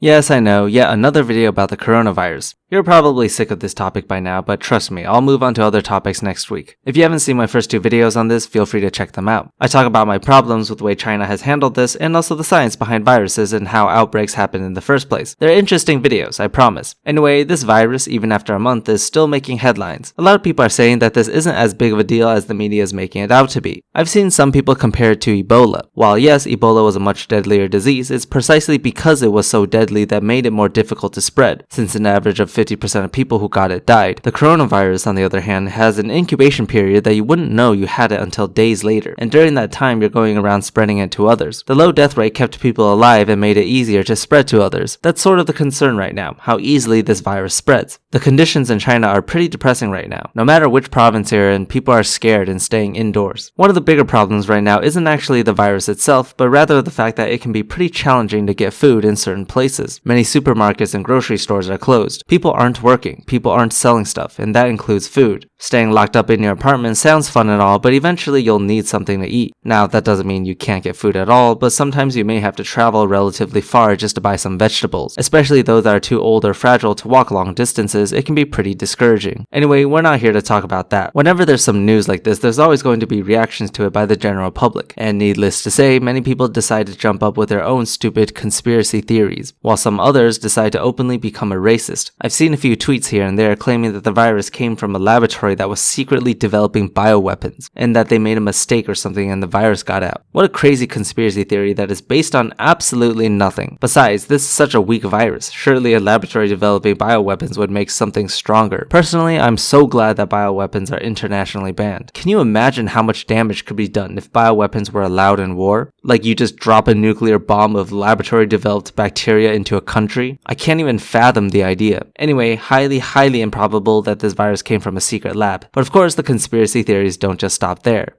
Yes, I know, yet another video about the coronavirus. You're probably sick of this topic by now, but trust me, I'll move on to other topics next week. If you haven't seen my first two videos on this, feel free to check them out. I talk about my problems with the way China has handled this, and also the science behind viruses and how outbreaks happen in the first place. They're interesting videos, I promise. Anyway, this virus, even after a month, is still making headlines. A lot of people are saying that this isn't as big of a deal as the media is making it out to be. I've seen some people compare it to Ebola. While yes, Ebola was a much deadlier disease, it's precisely because it was so deadly that made it more difficult to spread, since an average of 50% of people who got it died. The coronavirus, on the other hand, has an incubation period that you wouldn't know you had it until days later, and during that time you're going around spreading it to others. The low death rate kept people alive and made it easier to spread to others. That's sort of the concern right now, how easily this virus spreads. The conditions in China are pretty depressing right now. No matter which province you're in, people are scared and staying indoors. One of the bigger problems right now isn't actually the virus itself, but rather the fact that it can be pretty challenging to get food in certain places. Many supermarkets and grocery stores are closed. People aren't working, people aren't selling stuff, and that includes food. Staying locked up in your apartment sounds fun and all, but eventually you'll need something to eat. Now, that doesn't mean you can't get food at all, but sometimes you may have to travel relatively far just to buy some vegetables. Especially those that are too old or fragile to walk long distances, it can be pretty discouraging. Anyway, we're not here to talk about that. Whenever there's some news like this, there's always going to be reactions to it by the general public. And needless to say, many people decide to jump up with their own stupid conspiracy theories, while some others decide to openly become a racist. I've seen a few tweets here and there claiming that the virus came from a laboratory that was secretly developing bioweapons, and that they made a mistake or something and the virus got out. What a crazy conspiracy theory that is based on absolutely nothing. Besides, this is such a weak virus. Surely a laboratory developing bioweapons would make something stronger. Personally, I'm so glad that bioweapons are internationally banned. Can you imagine how much damage could be done if bioweapons were allowed in war? Like you just drop a nuclear bomb of laboratory developed bacteria into a country? I can't even fathom the idea. Anyway, highly improbable that this virus came from a secret lab. But of course, the conspiracy theories don't just stop there.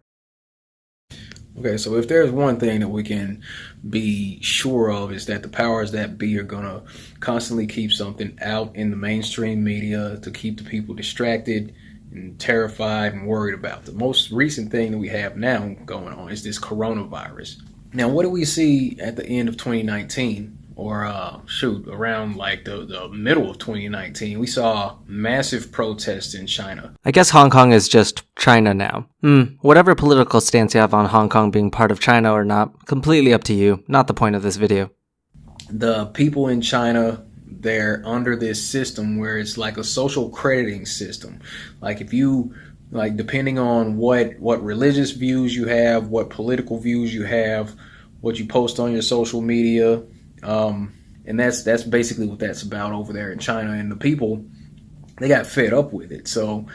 Okay, so if there's one thing that we can be sure of, is that the powers that be are going to constantly keep something out in the mainstream media to keep the people distracted and terrified and worried about. The most recent thing that we have now going on is this coronavirus. Now, what do we see at the end of 2019? Or around like the middle of 2019, we saw massive protests in China. I guess Hong Kong is just China now. Whatever political stance you have on Hong Kong being part of China or not, completely up to you, not the point of this video. The people in China, they're under this system where it's like a social crediting system. Like if you, like depending on what religious views you have, what political views you have, what you post on your social media, and that's basically what that's about over there in China. And the people, they got fed up with it. So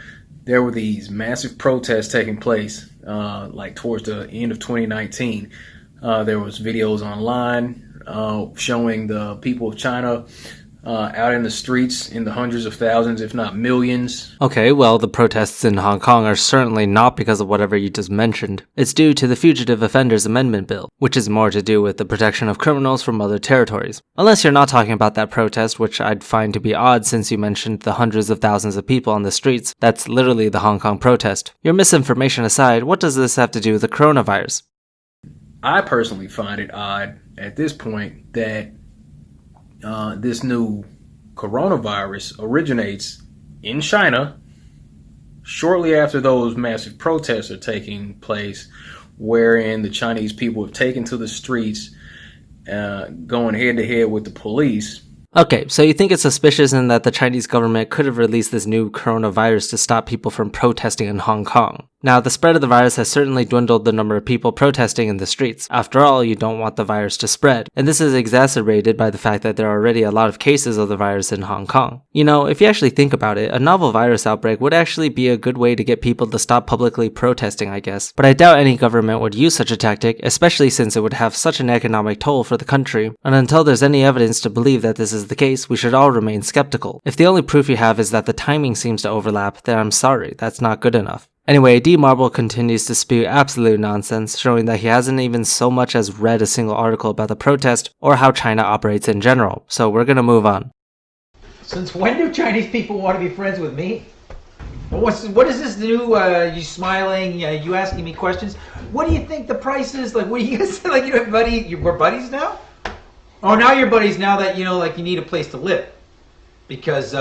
there were these massive protests taking place, like towards the end of 2019. There was videos online showing the people of China out in the streets in the hundreds of thousands, if not millions. Okay, well, the protests in Hong Kong are certainly not because of whatever you just mentioned. It's due to the Fugitive Offenders Amendment Bill, which is more to do with the protection of criminals from other territories. Unless you're not talking about that protest, which I'd find to be odd since you mentioned the hundreds of thousands of people on the streets. That's literally the Hong Kong protest. Your misinformation aside, what does this have to do with the coronavirus? I personally find it odd at this point that this new coronavirus originates in China shortly after those massive protests are taking place, wherein the Chinese people have taken to the streets, going head to head with the police. Okay, so you think it's suspicious in that the Chinese government could have released this new coronavirus to stop people from protesting in Hong Kong. Now, the spread of the virus has certainly dwindled the number of people protesting in the streets. After all, you don't want the virus to spread. And this is exacerbated by the fact that there are already a lot of cases of the virus in Hong Kong. You know, if you actually think about it, a novel virus outbreak would actually be a good way to get people to stop publicly protesting, I guess. But I doubt any government would use such a tactic, especially since it would have such an economic toll for the country. And until there's any evidence to believe that this is the case, we should all remain skeptical. If the only proof you have is that the timing seems to overlap, then I'm sorry, that's not good enough. Anyway, D Marble continues to spew absolute nonsense, showing that he hasn't even so much as read a single article about the protest or how China operates in general, so we're gonna move on. Since when do Chinese people want to be friends with me? What is this new, you smiling, you asking me questions? What do you think the price is? Like, what do you guys, like, you know, buddy, we're buddies now? Oh, now you're buddies now that, like you need a place to live. Because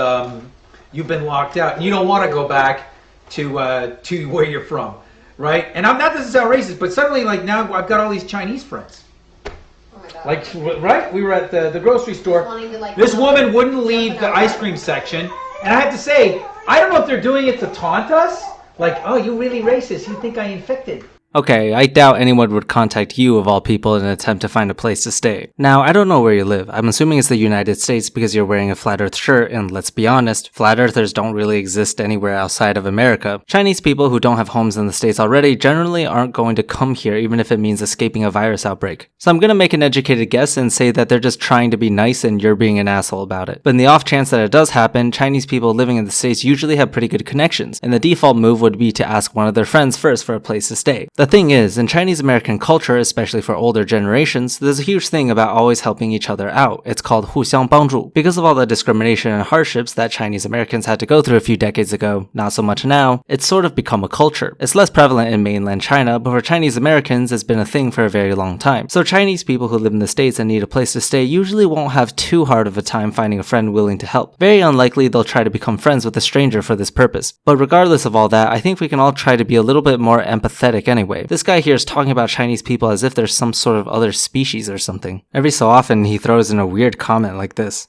you've been locked out. And you don't want to go back to where you're from. Right? And I'm not, this is sound racist, but suddenly, like, now I've got all these Chinese friends. Oh my God. Like, right? We were at the grocery store. This woman wouldn't leave the ice cream section. And I have to say, I don't know if they're doing it to taunt us. Like, oh, you really racist. You think I infected. Okay, I doubt anyone would contact you of all people in an attempt to find a place to stay. Now, I don't know where you live. I'm assuming it's the United States because you're wearing a flat earth shirt, and let's be honest, flat earthers don't really exist anywhere outside of America. Chinese people who don't have homes in the States already generally aren't going to come here even if it means escaping a virus outbreak. So I'm gonna make an educated guess and say that they're just trying to be nice and you're being an asshole about it. But in the off chance that it does happen, Chinese people living in the States usually have pretty good connections, and the default move would be to ask one of their friends first for a place to stay. The thing is, in Chinese American culture, especially for older generations, there's a huge thing about always helping each other out. It's called 互相帮助. Because of all the discrimination and hardships that Chinese Americans had to go through a few decades ago, not so much now, it's sort of become a culture. It's less prevalent in mainland China, but for Chinese Americans, it's been a thing for a very long time. So Chinese people who live in the States and need a place to stay usually won't have too hard of a time finding a friend willing to help. Very unlikely they'll try to become friends with a stranger for this purpose. But regardless of all that, I think we can all try to be a little bit more empathetic anyway. This guy here is talking about Chinese people as if they're some sort of other species or something. Every so often he throws in a weird comment like this.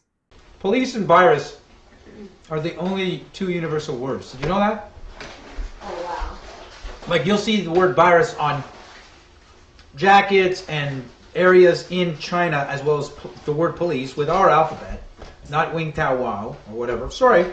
Police and virus are the only two universal words. Did you know that? Oh, wow. Like, you'll see the word virus on jackets and areas in China, as well as the word police with our alphabet, not Wing Tao Wow or whatever. Sorry.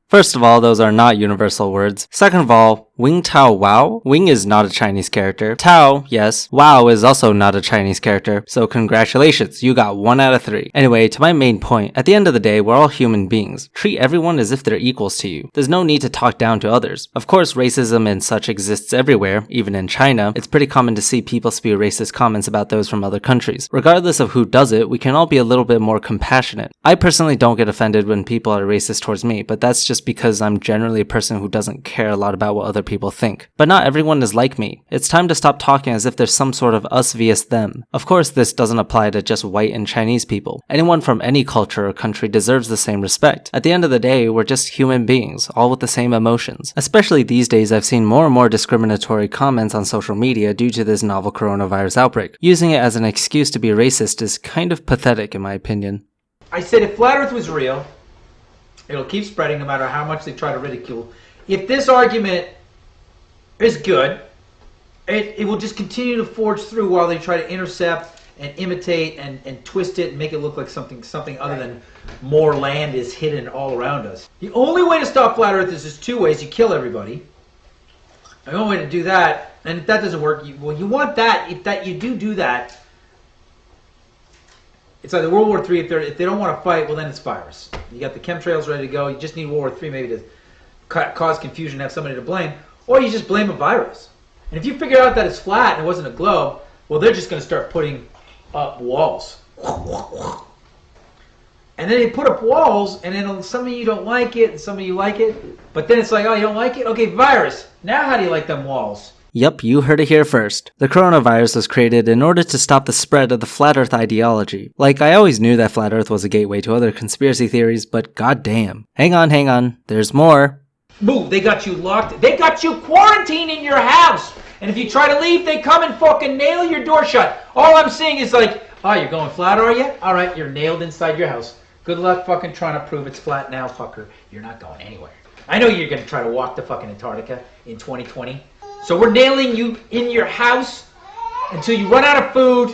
First of all, those are not universal words. Second of all, Wing Tao Wow? Wing is not a Chinese character. Tao, yes. Wow is also not a Chinese character. So congratulations, you got 1 out of 3. Anyway, to my main point, at the end of the day, we're all human beings. Treat everyone as if they're equals to you. There's no need to talk down to others. Of course, racism and such exists everywhere, even in China. It's pretty common to see people spew racist comments about those from other countries. Regardless of who does it, we can all be a little bit more compassionate. I personally don't get offended when people are racist towards me, but that's just because I'm generally a person who doesn't care a lot about what other people think. But not everyone is like me. It's time to stop talking as if there's some sort of us vs them. Of course, this doesn't apply to just white and Chinese people. Anyone from any culture or country deserves the same respect. At the end of the day, we're just human beings, all with the same emotions. Especially these days, I've seen more and more discriminatory comments on social media due to this novel coronavirus outbreak. Using it as an excuse to be racist is kind of pathetic in my opinion. I said if flat earth was real, it'll keep spreading no matter how much they try to ridicule. If this argument is good, it will just continue to forge through while they try to intercept and imitate and twist it and make it look like something other than more land is hidden all around us. The only way to stop flat earth is just two ways. You kill everybody. The only way to do that, and if that doesn't work, you want that. If you do that, it's like the World War III. If they don't want to fight, well, then it's virus. You got the chemtrails ready to go. You just need World War III maybe to cause confusion, have somebody to blame, or you just blame a virus. And if you figure out that it's flat and it wasn't a globe, well, they're just going to start putting up walls. And then they put up walls, and then some of you don't like it, and some of you like it. But then it's like, oh, you don't like it? Okay, virus. Now how do you like them walls? Yep, you heard it here first. The coronavirus was created in order to stop the spread of the flat earth ideology. Like, I always knew that flat earth was a gateway to other conspiracy theories, but goddamn. Hang on, there's more. Boo, they got you locked. They got you quarantined in your house. And if you try to leave, they come and fucking nail your door shut. All I'm seeing is like, oh, you're going flat, are you? All right, you're nailed inside your house. Good luck fucking trying to prove it's flat now, fucker. You're not going anywhere. I know you're going to try to walk to fucking Antarctica in 2020. So we're nailing you in your house until you run out of food.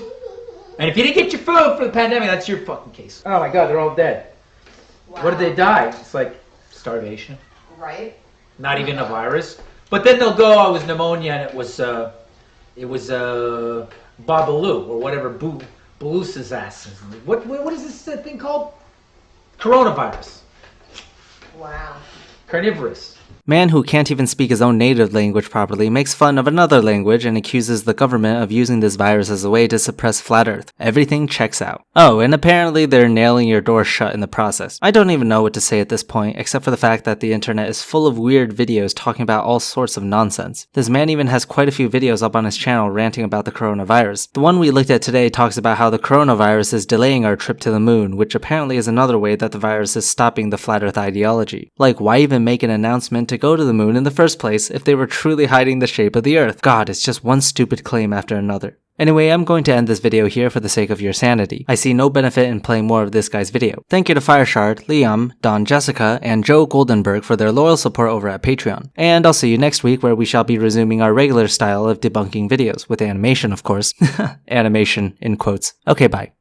And if you didn't get your food for the pandemic, that's your fucking case. Oh my God, they're all dead. Wow. What did they die? It's like starvation. Right? Not even a virus. But then they'll go, oh, it was pneumonia and it was Babalu or whatever, Belusa's ass. What is this thing called? Coronavirus. Wow. Carnivorous. Man who can't even speak his own native language properly makes fun of another language and accuses the government of using this virus as a way to suppress flat earth. Everything checks out. Oh, and apparently they're nailing your door shut in the process. I don't even know what to say at this point, except for the fact that the internet is full of weird videos talking about all sorts of nonsense. This man even has quite a few videos up on his channel ranting about the coronavirus. The one we looked at today talks about how the coronavirus is delaying our trip to the moon, which apparently is another way that the virus is stopping the flat earth ideology. Like, why even make an announcement to go to the moon in the first place if they were truly hiding the shape of the earth? God, it's just one stupid claim after another. Anyway, I'm going to end this video here for the sake of your sanity. I see no benefit in playing more of this guy's video. Thank you to Fireshard, Liam, Don Jessica, and Joe Goldenberg for their loyal support over at Patreon. And I'll see you next week where we shall be resuming our regular style of debunking videos, with animation of course. Animation in quotes. Okay, bye.